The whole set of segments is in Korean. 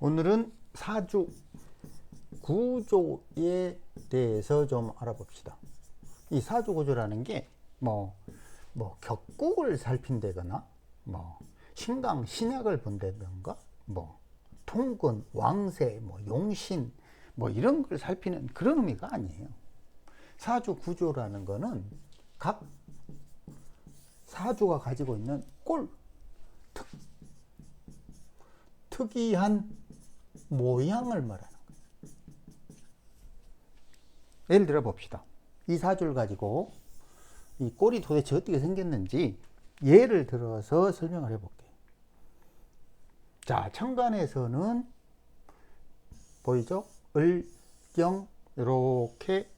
오늘은 사주 구조에 대해서 좀 알아봅시다. 이 사주 구조라는 게 격국을 살핀다거나 신강 신약을 본다든가 통근 왕세 용신 이런 걸 살피는 그런 의미가 아니에요. 사주 구조라는 거는 각 사주가 가지고 있는 특이한 모양을 말하는 거예요. 예를 들어 봅시다. 이 사주를 가지고 이 꼴이 도대체 어떻게 생겼는지 예를 들어서 설명을 해볼게요. 자, 천간에서는 보이죠? 을경 이렇게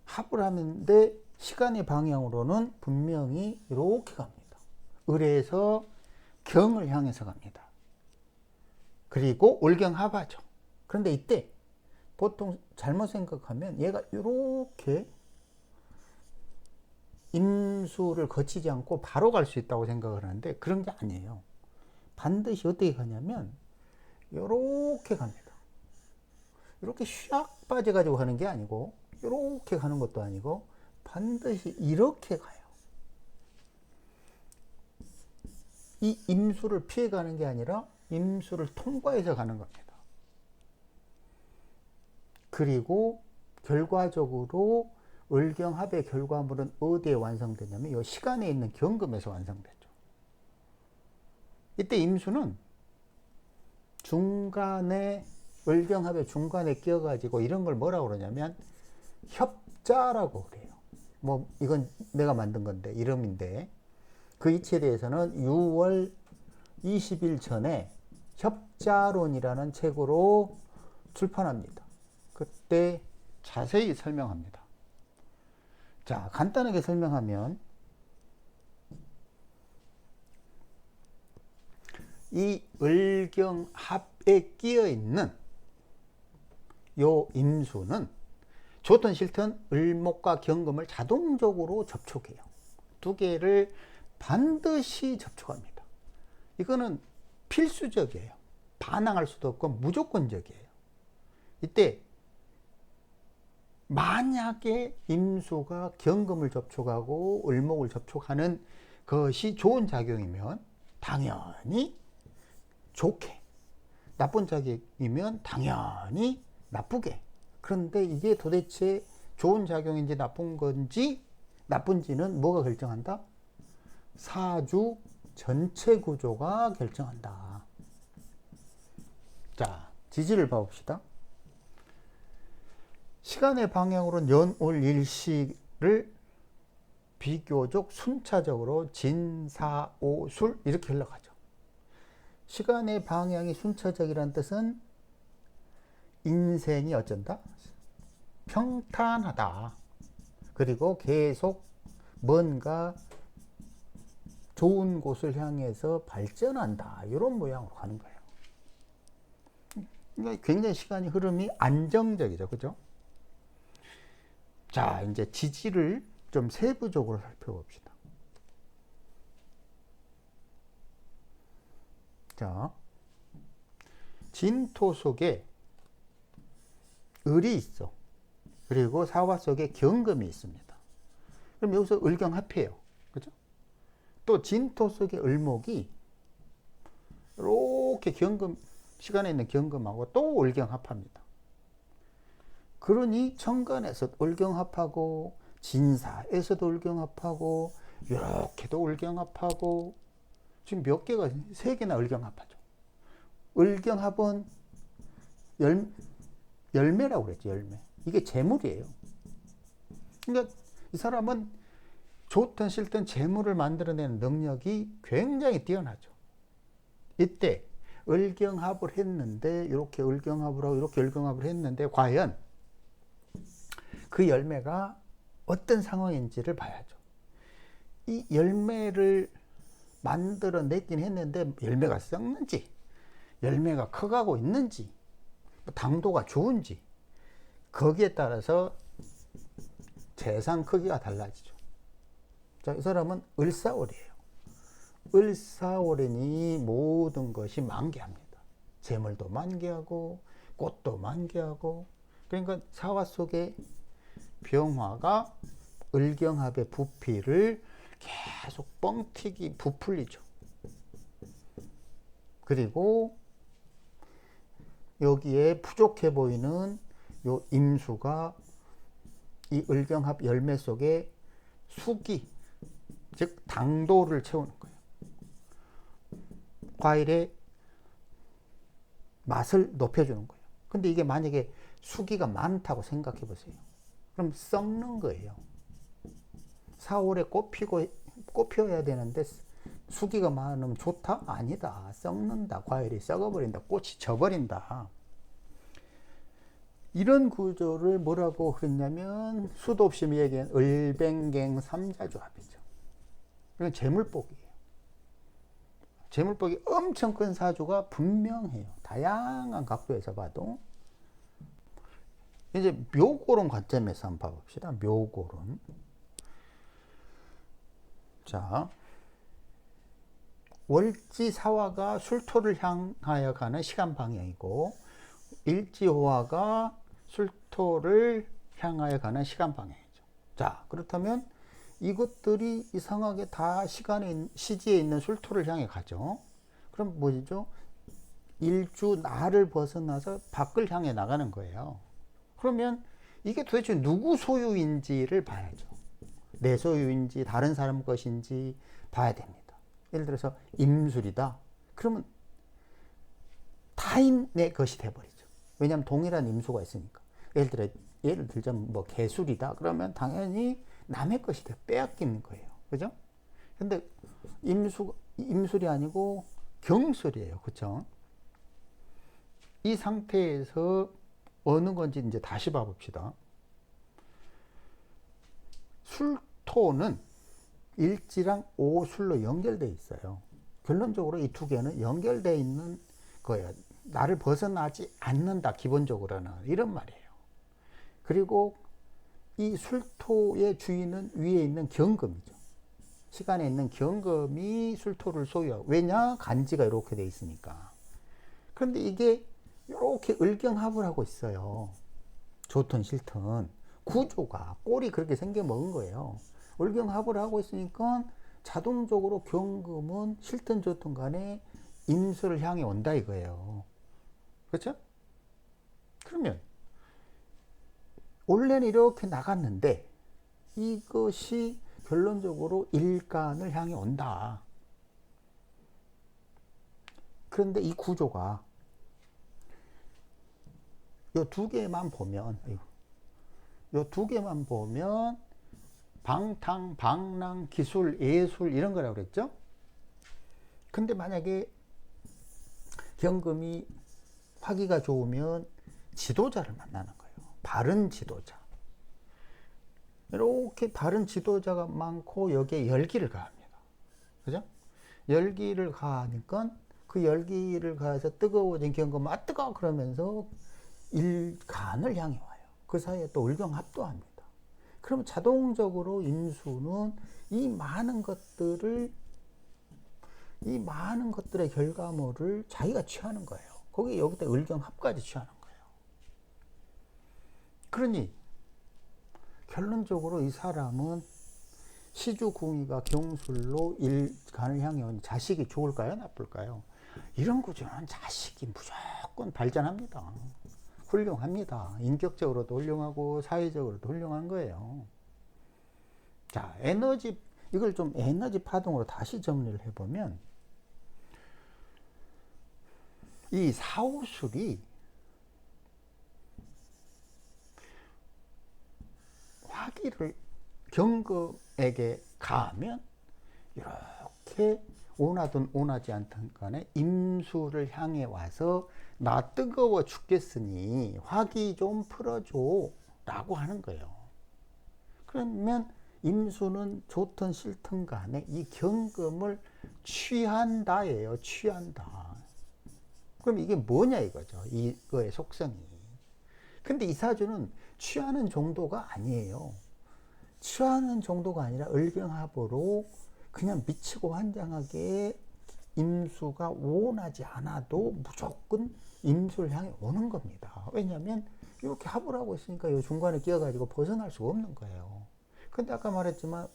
합을 하는데 시간의 방향으로는 분명히 이렇게 갑니다. 을에서 경을 향해서 갑니다. 그리고 을경합하죠. 그런데 이때 보통 잘못 생각하면 얘가 이렇게 임수를 거치지 않고 바로 갈 수 있다고 생각을 하는데 그런 게 아니에요. 반드시 어떻게 가냐면 이렇게 갑니다. 이렇게 샥 빠져가지고 가는 게 아니고 이렇게 가는 것도 아니고 반드시 이렇게 가요. 이 임수를 피해가는 게 아니라 임수를 통과해서 가는 겁니다. 그리고 결과적으로 을경합의 결과물은 어디에 완성되냐면 이 시간에 있는 경금에서 완성되죠. 이때 임수는 중간에 을경합의 중간에 끼어가지고 이런 걸 뭐라고 그러냐면 협자라고 그래요. 이건 내가 만든 건데 이름인데 그 이치에 대해서는 6월 20일 전에 협자론이라는 책으로 출판합니다. 그때 자세히 설명합니다. 자, 간단하게 설명하면 이 을경합에 끼어 있는 요 임수는 좋든 싫든 을목과 경금을 자동적으로 접촉해요. 두 개를 반드시 접촉합니다. 이거는 필수적이에요. 반항할 수도 없고 무조건적이에요. 이때 만약에 임수가 경금을 접촉하고 을목을 접촉하는 것이 좋은 작용이면 당연히 좋게, 나쁜 작용이면 당연히 나쁘게. 그런데 이게 도대체 좋은 작용인지 나쁜 건지 나쁜지는 뭐가 결정한다? 사주 전체 구조가 결정한다. 자, 지지를 봐봅시다. 시간의 방향으로는 연월 일시를 비교적 순차적으로 진사오술 이렇게 흘러가죠. 시간의 방향이 순차적이라는 뜻은 인생이 어쩐다? 평탄하다. 그리고 계속 뭔가 좋은 곳을 향해서 발전한다. 이런 모양으로 가는 거예요. 그러니까 굉장히 시간의 흐름이 안정적이죠. 그죠? 자, 이제 지지를 좀 세부적으로 살펴봅시다. 자, 진토 속에 을이 있어. 그리고 사화 속에 경금이 있습니다. 그럼 여기서 을경합해요. 그죠? 또 진토 속에 을목이 이렇게 경금, 시간에 있는 경금하고 또 을경합합니다. 그러니 천간에서 을경합하고 진사에서도 을경합하고 이렇게도 을경합하고 지금 몇 개가 3개나 을경합하죠. 을경합은 열매라고 그랬죠. 열매. 이게 재물이에요. 그러니까 이 사람은 좋든 싫든 재물을 만들어내는 능력이 굉장히 뛰어나죠. 이때 을경합을 했는데 이렇게 을경합을 하고 이렇게 을경합을 했는데 과연 그 열매가 어떤 상황인지를 봐야죠. 이 열매를 만들어내긴 했는데 열매가 썩는지 열매가 커가고 있는지 당도가 좋은지 거기에 따라서 재산 크기가 달라지죠. 자, 이 사람은 을사월이에요. 을사월이니 모든 것이 만개합니다. 재물도 만개하고 꽃도 만개하고. 그러니까 사화 속에 병화가 을경합의 부피를 계속 뻥튀기 부풀리죠. 그리고 여기에 부족해 보이는 요 임수가 이 을경합 열매 속에 수기, 즉 당도를 채우는 거예요. 과일의 맛을 높여주는 거예요. 근데 이게 만약에 수기가 많다고 생각해 보세요. 그럼 썩는 거예요. 4월에 꽃 피워야 되는데 수기가 많으면 좋다? 아니다. 썩는다. 과일이 썩어버린다. 꽃이 져버린다. 이런 구조를 뭐라고 그랬냐면 수도 없이 얘기한 을뱅갱 삼자조합이죠. 이건 재물복이에요. 재물복이 엄청 큰 사주가 분명해요. 다양한 각도에서 봐도. 이제 묘고론 관점에서 한번 봐봅시다. 묘고론. 자, 월지사화가 술토를 향하여 가는 시간 방향이고 일지호화가 술토를 향하여 가는 시간 방향이죠. 자, 그렇다면 이것들이 이상하게 다 시지에 있는 술토를 향해 가죠. 그럼 뭐죠? 일주 나를 벗어나서 밖을 향해 나가는 거예요. 그러면 이게 도대체 누구 소유인지를 봐야죠. 내 소유인지 다른 사람 것인지 봐야 됩니다. 예를 들어서 임술이다. 그러면 타인의 것이 돼버리죠. 왜냐하면 동일한 임수가 있으니까. 예를 들자면 뭐 개술이다. 그러면 당연히 남의 것이 돼 빼앗기는 거예요. 그죠? 근데 임술이 아니고 경술이에요. 그죠? 이 상태에서 어느 건지 이제 다시 봐봅시다. 술토는 일지랑 오술로 연결되어 있어요. 결론적으로 이 두 개는 연결되어 있는 거예요. 나를 벗어나지 않는다. 기본적으로는 이런 말이에요. 그리고 이 술토의 주인은 위에 있는 경금이죠. 시간에 있는 경금이 술토를 소유하고. 왜냐? 간지가 이렇게 돼 있으니까. 그런데 이게 이렇게 을경합을 하고 있어요. 좋든 싫든 구조가 꼴이 그렇게 생겨 먹은 거예요. 을경합을 하고 있으니까 자동적으로 경금은 싫든 좋든 간에 임수를 향해 온다 이거예요. 그렇죠? 그러면 원래는 이렇게 나갔는데 이것이 결론적으로 일간을 향해 온다. 그런데 이 구조가 요 두 개만 보면 방탕, 방랑, 기술, 예술 이런 거라고 그랬죠? 근데 만약에 경금이 화기가 좋으면 지도자를 만나는 거예요. 바른 지도자. 이렇게 바른 지도자가 많고 여기에 열기를 가합니다. 그죠? 열기를 가하니까 그 열기를 가해서 뜨거워진 경금은 아 뜨거워 그러면서 일간을 향해 와요. 그 사이에 또 을경합도 합니다. 그럼 자동적으로 임수는 이 많은 것들의 결과물을 자기가 취하는 거예요. 거기 여기다 을경합까지 취하는 거예요. 그러니 결론적으로 이 사람은 시주궁이가 경술로 일간을 향해 온 자식이 좋을까요? 나쁠까요? 이런 구조는 자식이 무조건 발전합니다. 훌륭합니다. 인격적으로도 훌륭하고 사회적으로도 훌륭한 거예요. 자, 이걸 좀 에너지 파동으로 다시 정리를 해보면 이 사오술이 화기를 경금에게 가하면 이렇게 원하든 원하지 않든 간에 임수를 향해 와서 나 뜨거워 죽겠으니 화기 좀 풀어줘 라고 하는 거예요. 그러면 임수는 좋든 싫든 간에 이 경금을 취한다예요. 취한다. 그럼 이게 뭐냐 이거죠. 이거의 속성이. 근데 이 사주는 취하는 정도가 아니에요. 취하는 정도가 아니라 을경합으로 그냥 미치고 환장하게 임수가 원하지 않아도 무조건 임수를 향해 오는 겁니다. 왜냐하면 이렇게 합을 하고 있으니까 이 중간에 끼어가지고 벗어날 수가 없는 거예요. 근데 아까 말했지만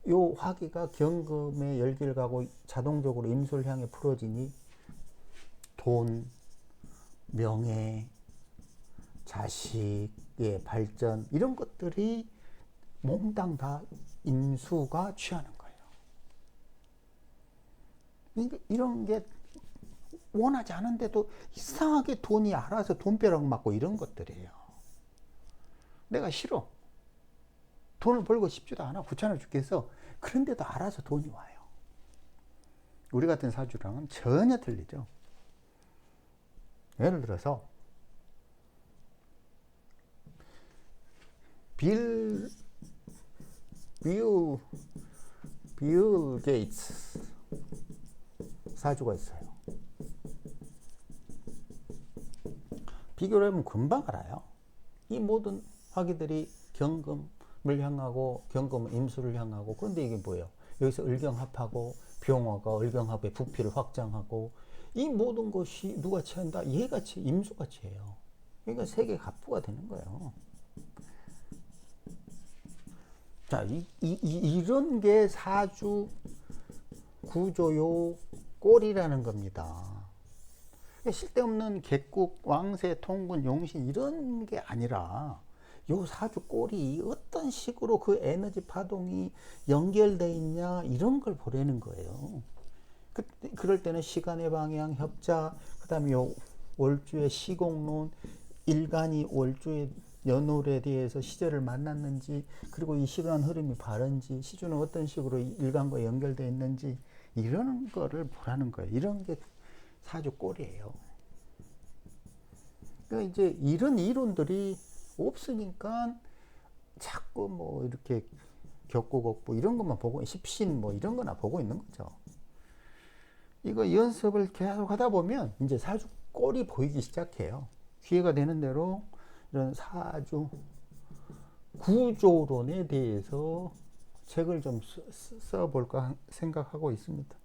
요 화기가 경금의 열기를 가고 자동적으로 임수를 향해 풀어지니 돈, 명예, 자식의 발전 이런 것들이 몽땅 다 임수가 취하는 거예요. 그러니까 이런 게 원하지 않은데도 이상하게 돈이 알아서 돈벼락 맞고 이런 것들이에요. 내가 싫어. 돈을 벌고 싶지도 않아. 귀찮아 죽겠어. 그런데도 알아서 돈이 와요. 우리 같은 사주랑은 전혀 틀리죠. 예를 들어서 빌 게이츠 사주가 있어요. 비교를 하면 금방 알아요. 이 모든 화기들이 경금을 향하고 경금은 임수를 향하고, 그런데 이게 뭐예요? 여기서 을경합하고 병화가 을경합의 부피를 확장하고, 이 모든 것이 누가 취한다? 얘가 임수가 취해요. 그러니까 세계 갑부가 되는 거예요. 자, 이런 게 사주 구조요 꼴이라는 겁니다. 쓸데없는 개국, 왕세, 통분, 용신 이런 게 아니라 요 사주 꼴이 어떤 식으로 그 에너지 파동이 연결되어 있냐 이런 걸 보려는 거예요. 그럴 때는 시간의 방향, 협자, 그 다음에 요 월주의 시공론, 일간이 월주의 연월에 대해서 시절을 만났는지, 그리고 이 시간 흐름이 바른지, 시주는 어떤 식으로 일간과 연결되어 있는지 이런 거를 보라는 거예요. 이런 게 사주 꼴이에요. 그러니까 이제 이런 이론들이 없으니까 자꾸 뭐 이렇게 격구곡부 이런 것만 보고, 십신 뭐 이런 거나 보고 있는 거죠. 이거 연습을 계속 하다 보면 이제 사주 꼴이 보이기 시작해요. 기회가 되는 대로 이런 사주 구조론에 대해서 책을 좀 써볼까 생각하고 있습니다.